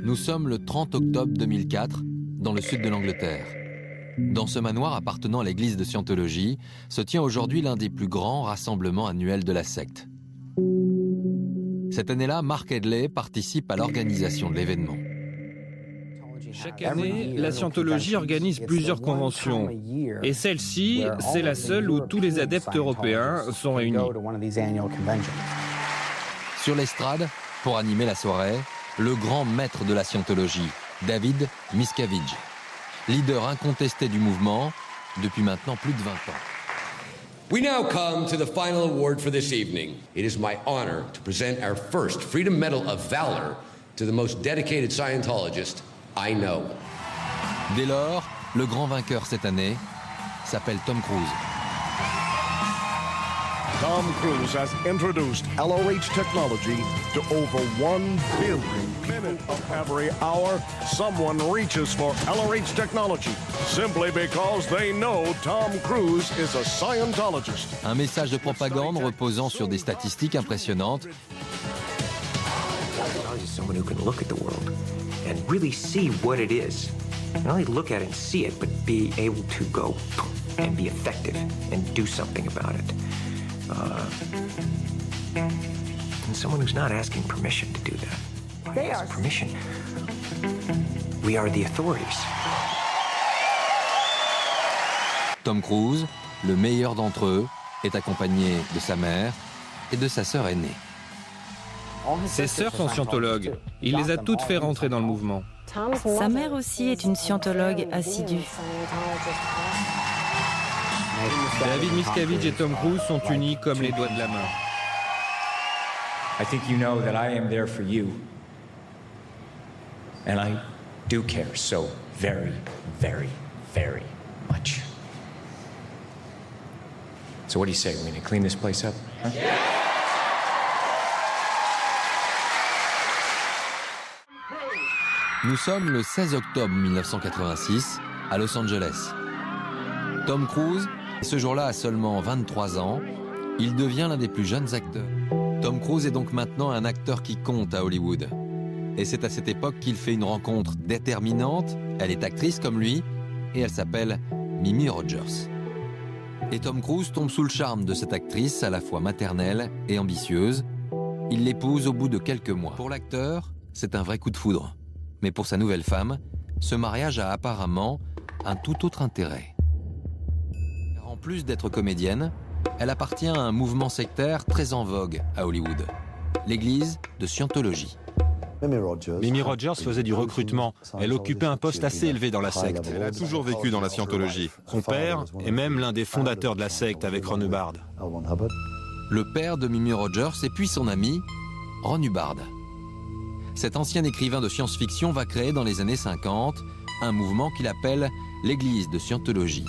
Nous sommes le 30 octobre 2004, dans le sud de l'Angleterre. Dans ce manoir appartenant à l'église de Scientologie, se tient aujourd'hui l'un des plus grands rassemblements annuels de la secte. Cette année-là, Mark Hedley participe à l'organisation de l'événement. Chaque année, la Scientologie organise plusieurs conventions. Et celle-ci, c'est la seule où tous les adeptes européens sont réunis. Sur l'estrade, pour animer la soirée, le grand maître de la Scientologie, David Miscavige, leader incontesté du mouvement depuis maintenant plus de 20 ans. We now come to the final award for this evening. It is my honor to present our first Freedom Medal of Valor to the most dedicated Scientologist I know. Dès lors, le grand vainqueur cette année s'appelle Tom Cruise. Tom Cruise has introduced LRH technology to over 1 billion minutes of every hour. Someone reaches for LRH technology simply because they know Tom Cruise is a Scientologist. Un message de propagande reposant sur des statistiques impressionnantes. Someone who can look at the world and really see what it is. Not only look at it and see it, but be able to go and be effective and do something about it. And someone who's not asking permission to do that. They ask permission. We are the authorities. Tom Cruise, le meilleur d'entre eux, est accompagné de sa mère et de sa sœur aînée. Ses sœurs sont scientologues. Il les a toutes fait rentrer dans le mouvement. Sa mère aussi est une scientologue assidue. David Miscavige et Tom Cruise sont unis comme les doigts de la main. I think you know that I am there for you. And I do care so very, very, very much. So what do you say? We need to clean this place up? Huh? Nous sommes le 16 octobre 1986 à Los Angeles. Tom Cruise, ce jour-là, a seulement 23 ans. Il devient l'un des plus jeunes acteurs. Tom Cruise est donc maintenant un acteur qui compte à Hollywood. Et c'est à cette époque qu'il fait une rencontre déterminante. Elle est actrice comme lui et elle s'appelle Mimi Rogers. Et Tom Cruise tombe sous le charme de cette actrice à la fois maternelle et ambitieuse. Il l'épouse au bout de quelques mois. Pour l'acteur, c'est un vrai coup de foudre. Mais pour sa nouvelle femme, ce mariage a apparemment un tout autre intérêt. En plus d'être comédienne, elle appartient à un mouvement sectaire très en vogue à Hollywood, l'église de Scientologie. Mimi Rogers faisait du recrutement. Elle occupait un poste assez élevé dans la secte. Elle a toujours vécu dans la Scientologie. Son père est même l'un des fondateurs de la secte avec Ron Hubbard. Le père de Mimi Rogers et puis son ami, Ron Hubbard. Cet ancien écrivain de science-fiction va créer dans les années 50 un mouvement qu'il appelle l'église de Scientologie.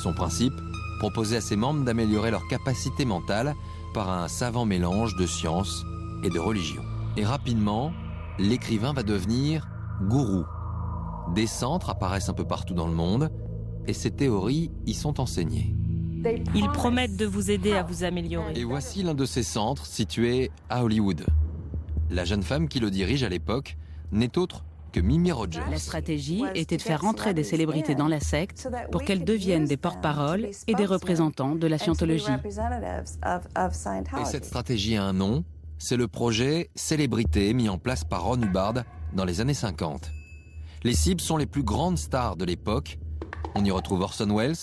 Son principe, proposer à ses membres d'améliorer leur capacité mentale par un savant mélange de science et de religion. Et rapidement, l'écrivain va devenir gourou. Des centres apparaissent un peu partout dans le monde et ces théories y sont enseignées. Ils promettent de vous aider à vous améliorer. Et voici l'un de ces centres situés à Hollywood. La jeune femme qui le dirige à l'époque n'est autre que Mimi Rogers. La stratégie était de faire rentrer des célébrités dans la secte pour qu'elles deviennent des porte-paroles et des représentants de la Scientologie. Et cette stratégie a un nom, c'est le projet Célébrité mis en place par Ron Hubbard dans les années 50. Les cibles sont les plus grandes stars de l'époque. On y retrouve Orson Welles,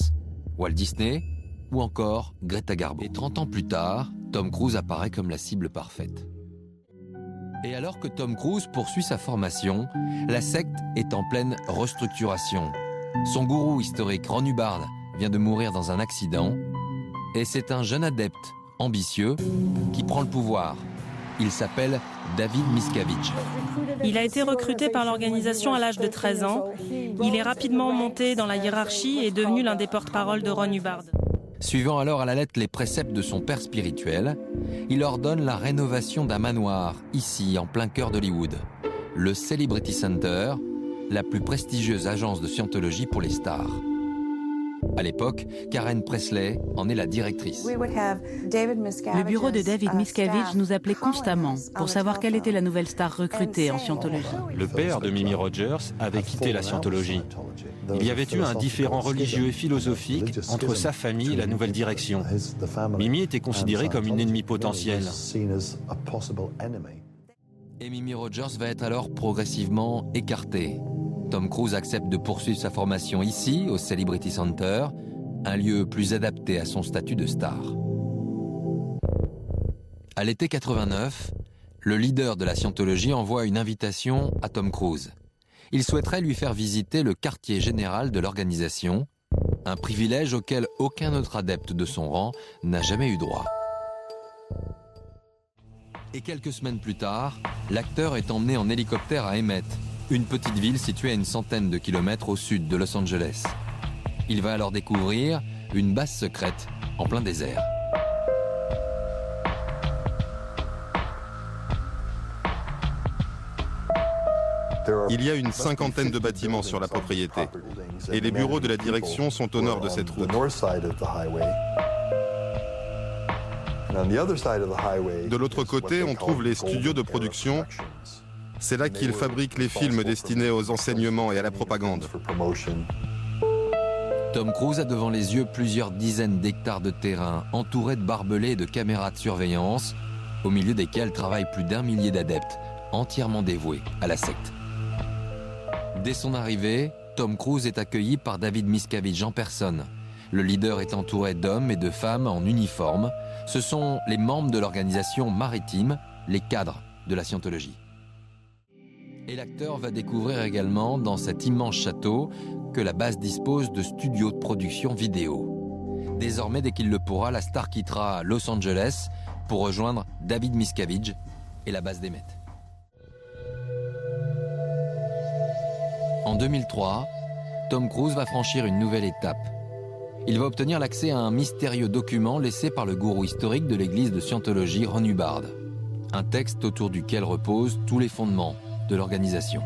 Walt Disney ou encore Greta Garbo. Et 30 ans plus tard, Tom Cruise apparaît comme la cible parfaite. Et alors que Tom Cruise poursuit sa formation, la secte est en pleine restructuration. Son gourou historique, Ron Hubbard, vient de mourir dans un accident. Et c'est un jeune adepte, ambitieux, qui prend le pouvoir. Il s'appelle David Miscavige. Il a été recruté par l'organisation à l'âge de 13 ans. Il est rapidement monté dans la hiérarchie et est devenu l'un des porte-paroles de Ron Hubbard. Suivant alors à la lettre les préceptes de son père spirituel, il ordonne la rénovation d'un manoir, ici, en plein cœur d'Hollywood. Le Celebrity Center, la plus prestigieuse agence de scientologie pour les stars. À l'époque, Karen Pressley en est la directrice. Le bureau de David Miscavige nous appelait constamment pour savoir quelle était la nouvelle star recrutée en scientologie. Le père de Mimi Rogers avait quitté la scientologie. Il y avait eu un différend religieux et philosophique entre sa famille et la nouvelle direction. Mimi était considérée comme une ennemie potentielle. Et Mimi Rogers va être alors progressivement écartée. Tom Cruise accepte de poursuivre sa formation ici, au Celebrity Center, un lieu plus adapté à son statut de star. À l'été 89, le leader de la scientologie envoie une invitation à Tom Cruise. Il souhaiterait lui faire visiter le quartier général de l'organisation, un privilège auquel aucun autre adepte de son rang n'a jamais eu droit. Et quelques semaines plus tard, l'acteur est emmené en hélicoptère à Emmett, une petite ville située à une centaine de kilomètres au sud de Los Angeles. Il va alors découvrir une base secrète en plein désert. Il y a une cinquantaine de bâtiments sur la propriété et les bureaux de la direction sont au nord de cette route. De l'autre côté, on trouve les studios de production. C'est là qu'ils fabriquent les films destinés aux enseignements et à la propagande. Tom Cruise a devant les yeux plusieurs dizaines d'hectares de terrain, entourés de barbelés et de caméras de surveillance, au milieu desquels travaillent plus d'1 millier d'adeptes, entièrement dévoués à la secte. Dès son arrivée, Tom Cruise est accueilli par David Miscavige en personne. Le leader est entouré d'hommes et de femmes en uniforme. Ce sont les membres de l'organisation maritime, les cadres de la scientologie. Et l'acteur va découvrir également dans cet immense château que la base dispose de studios de production vidéo. Désormais, dès qu'il le pourra, la star quittera Los Angeles pour rejoindre David Miscavige et la base d'Emmett. En 2003, Tom Cruise va franchir une nouvelle étape. Il va obtenir l'accès à un mystérieux document laissé par le gourou historique de l'église de Scientologie, Ron Hubbard. Un texte autour duquel reposent tous les fondements de l'organisation.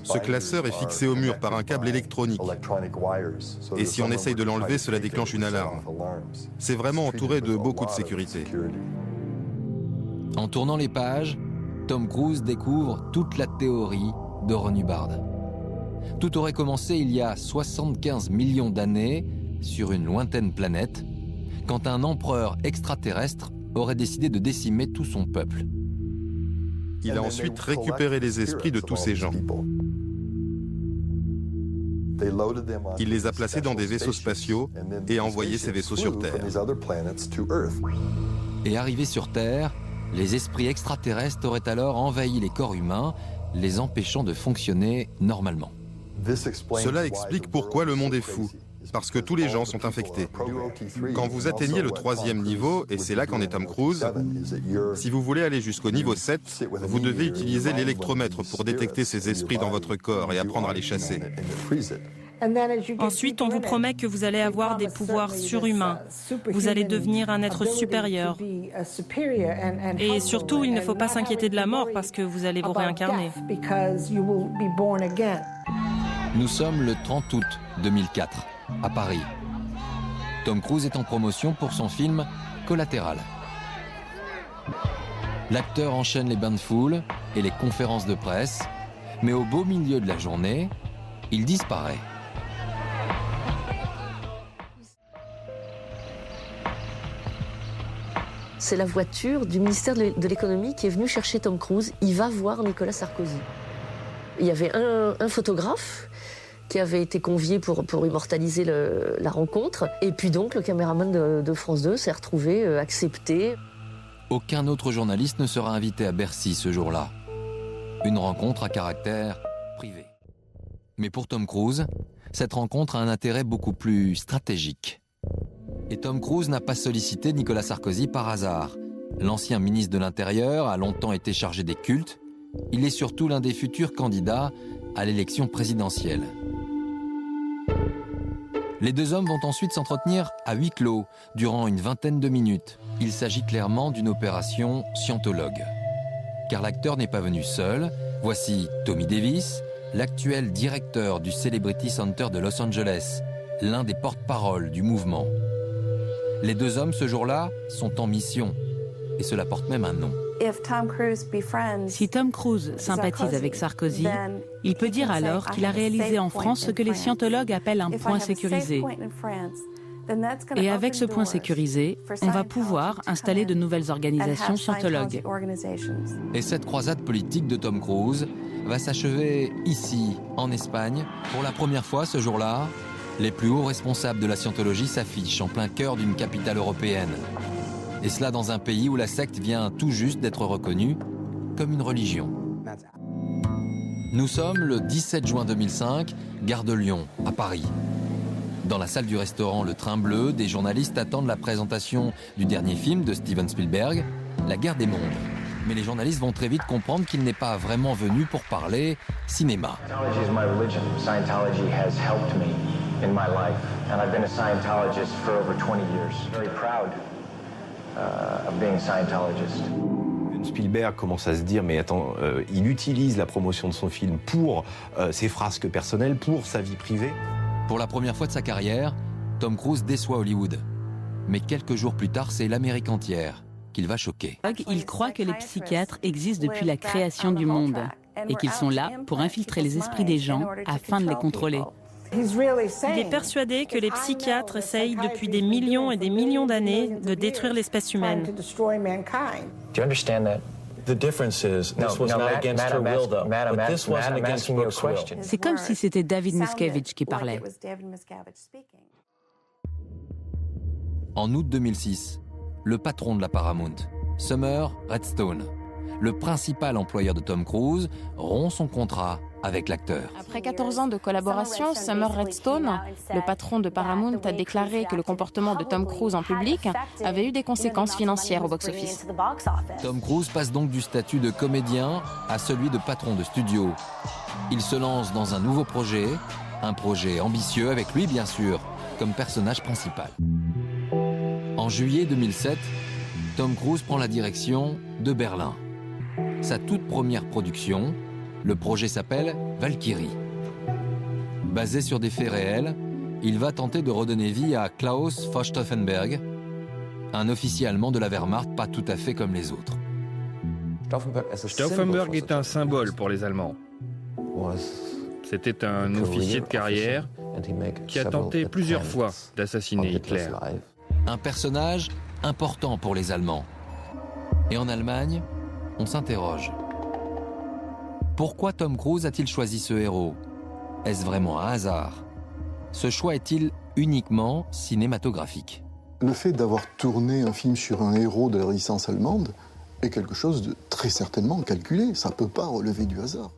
Ce classeur est fixé au mur par un câble électronique. Et si on essaye de l'enlever, cela déclenche une alarme. C'est vraiment entouré de beaucoup de sécurité. En tournant les pages, Tom Cruise découvre toute la théorie de Ron Hubbard. Tout aurait commencé il y a 75 millions d'années sur une lointaine planète, quand un empereur extraterrestre aurait décidé de décimer tout son peuple. Il a ensuite récupéré les esprits de tous ces gens. Il les a placés dans des vaisseaux spatiaux et a envoyé ces vaisseaux sur Terre. Et arrivés sur Terre, les esprits extraterrestres auraient alors envahi les corps humains, les empêchant de fonctionner normalement. Cela explique pourquoi le monde est fou. Parce que tous les gens sont infectés. Quand vous atteignez le 3e niveau, et c'est là qu'en est Tom Cruise, si vous voulez aller jusqu'au niveau 7, vous devez utiliser l'électromètre pour détecter ces esprits dans votre corps et apprendre à les chasser. Ensuite, on vous promet que vous allez avoir des pouvoirs surhumains. Vous allez devenir un être supérieur. Et surtout, il ne faut pas s'inquiéter de la mort parce que vous allez vous réincarner. Nous sommes le 30 août 2004, à Paris. Tom Cruise est en promotion pour son film Collatéral. L'acteur enchaîne les bains de foule et les conférences de presse, mais au beau milieu de la journée, il disparaît. C'est la voiture du ministère de l'économie qui est venue chercher Tom Cruise. Il va voir Nicolas Sarkozy. Il y avait un photographe qui avait été convié pour immortaliser la rencontre. Et puis donc, le caméraman de France 2 s'est retrouvé accepté. Aucun autre journaliste ne sera invité à Bercy ce jour-là. Une rencontre à caractère privé. Mais pour Tom Cruise, cette rencontre a un intérêt beaucoup plus stratégique. Et Tom Cruise n'a pas sollicité Nicolas Sarkozy par hasard. L'ancien ministre de l'Intérieur a longtemps été chargé des cultes. Il est surtout l'un des futurs candidats à l'élection présidentielle. Les deux hommes vont ensuite s'entretenir à huis clos durant une vingtaine de minutes. Il s'agit clairement d'une opération scientologue. Car l'acteur n'est pas venu seul. Voici Tommy Davis, l'actuel directeur du Celebrity Center de Los Angeles, l'un des porte-paroles du mouvement. Les deux hommes, ce jour-là, sont en mission. Et cela porte même un nom. Si Tom Cruise sympathise avec Sarkozy, il peut dire alors qu'il a réalisé en France ce que les scientologues appellent un point sécurisé. Et avec ce point sécurisé, on va pouvoir installer de nouvelles organisations scientologues. Et cette croisade politique de Tom Cruise va s'achever ici, en Espagne. Pour la première fois ce jour-là, les plus hauts responsables de la scientologie s'affichent en plein cœur d'une capitale européenne. Et cela dans un pays où la secte vient tout juste d'être reconnue comme une religion. Nous sommes le 17 juin 2005, gare de Lyon, à Paris. Dans la salle du restaurant Le Train Bleu, des journalistes attendent la présentation du dernier film de Steven Spielberg, La Guerre des mondes. Mais les journalistes vont très vite comprendre qu'il n'est pas vraiment venu pour parler cinéma. In my life, and I've been a Scientologist for over 20 years. Very proud of being a Scientologist. Spielberg commence à se dire, mais attends, il utilise la promotion de son film pour ses frasques personnelles, pour sa vie privée. Pour la première fois de sa carrière, Tom Cruise déçoit Hollywood. Mais quelques jours plus tard, c'est l'Amérique entière qu'il va choquer. Il croit que les psychiatres existent depuis la création du monde et qu'ils sont là pour infiltrer les esprits des gens afin de les contrôler. Il est persuadé que les psychiatres essayent depuis des millions et des millions d'années de détruire l'espèce humaine. Do you understand that? The difference is this was not against her will, though. But this wasn't against Brooke's will. C'est comme si c'était David Miscavige qui parlait. En août 2006, le patron de la Paramount, Sumner Redstone, le principal employeur de Tom Cruise, rompt son contrat avec l'acteur. Après 14 ans de collaboration, Sumner Redstone, le patron de Paramount, a déclaré que le comportement de Tom Cruise en public avait eu des conséquences financières au box-office. Tom Cruise passe donc du statut de comédien à celui de patron de studio. Il se lance dans un nouveau projet, un projet ambitieux avec lui bien sûr, comme personnage principal. En juillet 2007, Tom Cruise prend la direction de Berlin. Sa toute première production, le projet s'appelle Valkyrie. Basé sur des faits réels, il va tenter de redonner vie à Klaus Stauffenberg, un officier allemand de la Wehrmacht pas tout à fait comme les autres. Stauffenberg est un symbole pour les Allemands. C'était un officier de carrière qui a tenté plusieurs fois d'assassiner Hitler. Un personnage important pour les Allemands. Et en Allemagne, on s'interroge. Pourquoi Tom Cruise a-t-il choisi ce héros? Est-ce vraiment un hasard? Ce choix est-il uniquement cinématographique? Le fait d'avoir tourné un film sur un héros de la résistance allemande est quelque chose de très certainement calculé. Ça ne peut pas relever du hasard.